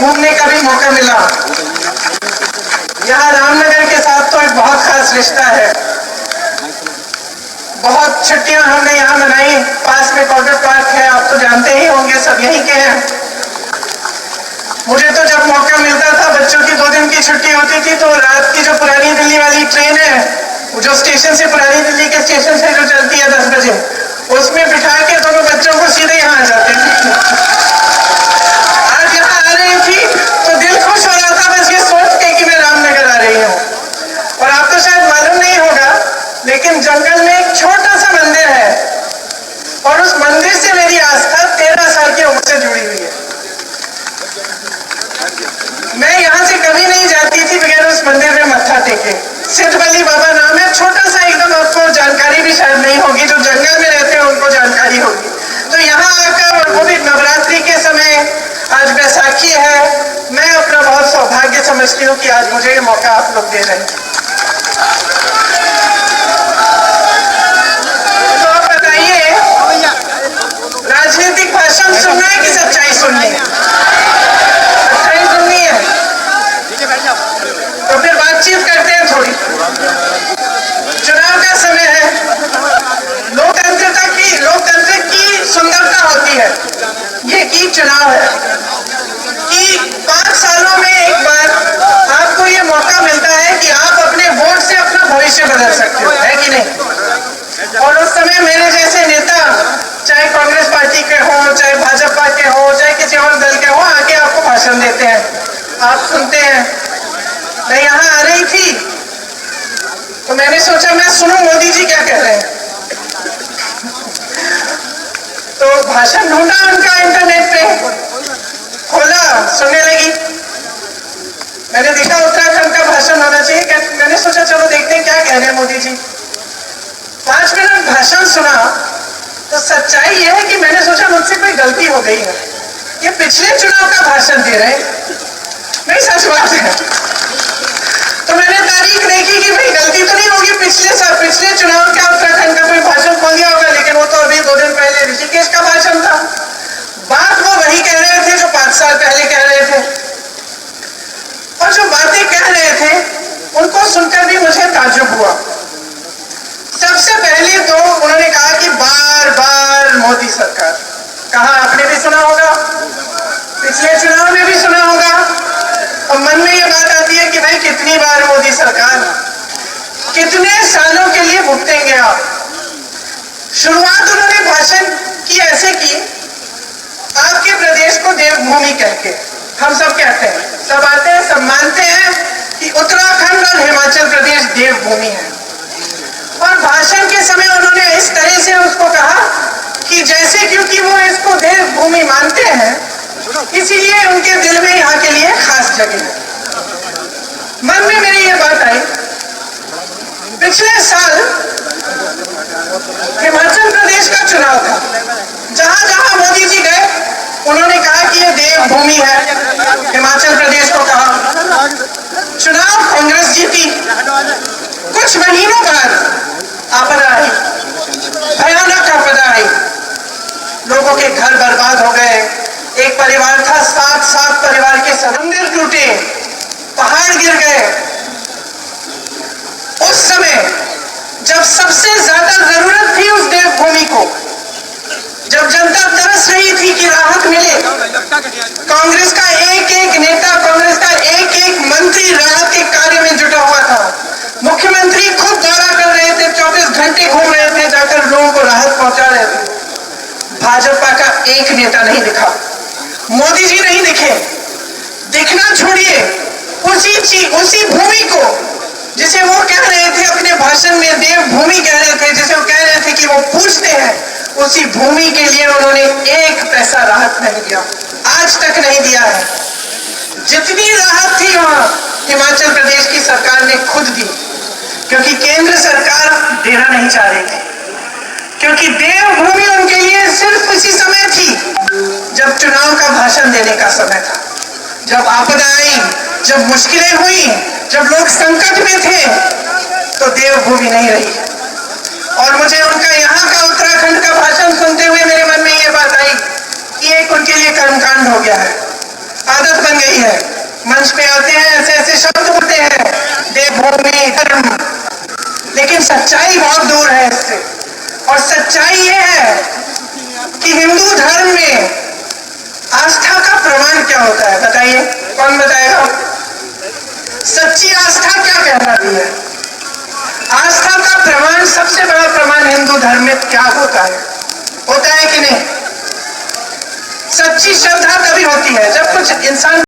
घूमने का भी मौका मिला। यहाँ रामनगर के साथ तो एक बहुत खास रिश्ता है। बहुत छुट्टियां हमने यहाँ मनाई। पास में कॉर्बेट पार्क है, आप तो जानते ही होंगे, सब यहीं के हैं। मुझे तो जब मौका मिलता था, बच्चों की 2 दिन की छुट्टी होती थी, तो रात की जो पुरानी दिल्ली वाली ट्रेन है, जो स्टेशन से, पुरानी दिल्ली के स्टेशन से जो चलती है 10 बजे, उसमें बिठा के दोनों बच्चों को सीधे यहाँ आ जाते थे। आज यहाँ आ रही थी तो दिल खुश हो रहा था बस ये सोच के कि मैं रामनगर आ रही हूँ। और आपको शायद मालूम नहीं होगा, लेकिन जंगल में एक छोटा सा मंदिर है और उस मंदिर से मेरी आस्था 13 साल की उम्र से जुड़ी हुई है। मैं यहाँ से कभी नहीं जाती थी बगैर उस मंदिर में मत्था टेके। सिद्धवली बाबा नाम है, छोटा सा एकदम, आपको जानकारी भी शायद नहीं होगी, जो जंगल में रहते हैं उनको जानकारी होगी। तो यहाँ आकर, और वो भी नवरात्रि के समय, आज बैसाखी है, मैं अपना बहुत सौभाग्य समझती हूँ कि आज मुझे ये मौका आप लोग दे रहे हैं। तो आप बताइए, राजनीतिक भाषण सुनना है कि सच्चाई सुननी है? सच्चाई सुननी है तो फिर बातचीत करते हैं थोड़ी। चुनाव का समय है। लोकतंत्र की सुंदरता होती है ये कि चुनाव है, कि 5 सालों में एक बार आपको ये मौका मिलता है कि आप अपने वोट से अपना भविष्य बदल सकते हो, है कि नहीं? और उस समय मेरे जैसे नेता, चाहे कांग्रेस पार्टी के हो, चाहे भाजपा के हो, चाहे किसी और दल के हो, आके आपको भाषण देते हैं, आप सुनते हैं। मैं यहाँ आ रही थी तो मैंने सोचा मैं सुनूं मोदी जी क्या कह रहे हैं। तो भाषण ढूंढा उनका इंटरनेट पे, खोला, सुनने लगी। मैंने देखा उत्तराखंड का भाषण होना चाहिए, मैंने सोचा चलो देखते हैं क्या कह रहे हैं मोदी जी। 5 मिनट भाषण सुना तो सच्चाई यह है कि मैंने सोचा मुझसे कोई गलती हो गई है, ये पिछले चुनाव का भाषण दे रहे हैं। नहीं, सच बात है। तो मैंने तारीख देखी कि भाई गलती तो नहीं होगी, पिछले चुनाव का उत्तराखंड का कोई भाषण खोल दिया होगा, लेकिन वो तो अभी 2 दिन पहले ऋषिकेश का भाषण था। बात वो वही कह रहे थे जो 5 साल पहले कह रहे थे, और जो बातें कह रहे थे उनको सुनकर भी मुझे ताज्जुब हुआ। सबसे पहले तो उन्होंने कहा कि बार बार मोदी सरकार, कहा आपने भी सुना होगा, पिछले चुनाव में भी सुना होगा। और मन में ये बात आती है कि भाई कितनी बार मोदी सरकार, कितने सालों के लिए भुगतेंगे आप। शुरुआत उन्होंने भाषण की ऐसे की, आपके प्रदेश को देवभूमि कहके, हम सब कहते हैं, सब आते हैं, सब मानते हैं कि उत्तराखंड और हिमाचल प्रदेश देवभूमि है। और भाषण के समय उन्होंने इस तरह से उसको कहा कि जैसे, क्योंकि वो इसको देवभूमि मानते हैं, इसीलिए उनके दिल में यहाँ के लिए खास जगह है। मन में मेरी ये बात आई, पिछले साल हिमाचल प्रदेश का चुनाव था, जहां जहां मोदी जी गए उन्होंने कहा कि ये देवभूमि है, हिमाचल प्रदेश को कहा। चुनाव कांग्रेस जीती, कुछ महीनों बाद आपदा आई, भयानक आपदा आई, लोगों के घर बर्बाद हो गए। एक परिवार था, 7 परिवार के मंदिर टूटे, पहाड़ गिर गए। उस समय जब सबसे ज्यादा जरूरत थी उस देवभूमि को, जब जनता तरस रही थी कि राहत मिले, कांग्रेस का एक नेता, कांग्रेस का एक मंत्री राहत के कार्य में जुटा हुआ था। मुख्यमंत्री खुद दौरा कर रहे थे, 24 घंटे घूम रहे थे, जाकर लोगों को राहत पहुंचा रहे थे। भाजपा का एक नेता नहीं दिखा, मोदी जी नहीं दिखे। दिखना छोड़िए, उसी भूमि को जिसे वो कह रहे थे अपने भाषण में देवभूमि कह रहे थे, जिसे वो कह रहे थे कि वो पूजते हैं, उसी भूमि के लिए उन्होंने 1 पैसा राहत नहीं दिया, आज तक नहीं दिया है। जितनी राहत थी वहां हिमाचल प्रदेश की सरकार ने खुद दी, क्योंकि केंद्र सरकार देना नहीं चाह रही थी, क्योंकि देवभूमि उनके लिए सिर्फ उसी समय थी जब चुनाव का भाषण देने का समय था। जब आपदा आई, जब मुश्किलें हुई, जब लोग संकट में थे, तो देवभूमि नहीं रही। और मुझे उनका यहाँ का उत्तराखंड का भाषण सुनते हुए मेरे मन में ये बात आई कि एक उनके लिए कर्मकांड हो गया है। आदत बन गई है। मंच पे आते हैं, ऐसे ऐसे शब्द बोलते हैं, देवभूमि धर्म, लेकिन सच्चाई बहुत दूर है इससे। और सच्चाई ये है कि हिंदू धर्म में आस्था का प्रमाण क्या होता है, बताइए, कौन बताएगा? सच्ची आस्था क्या कहलाती है? आस्था का प्रमाण, सबसे बड़ा प्रमाण हिंदू धर्म में क्या होता है? होता है कि नहीं? सच्ची श्रद्धा तभी होती है जब कुछ इंसान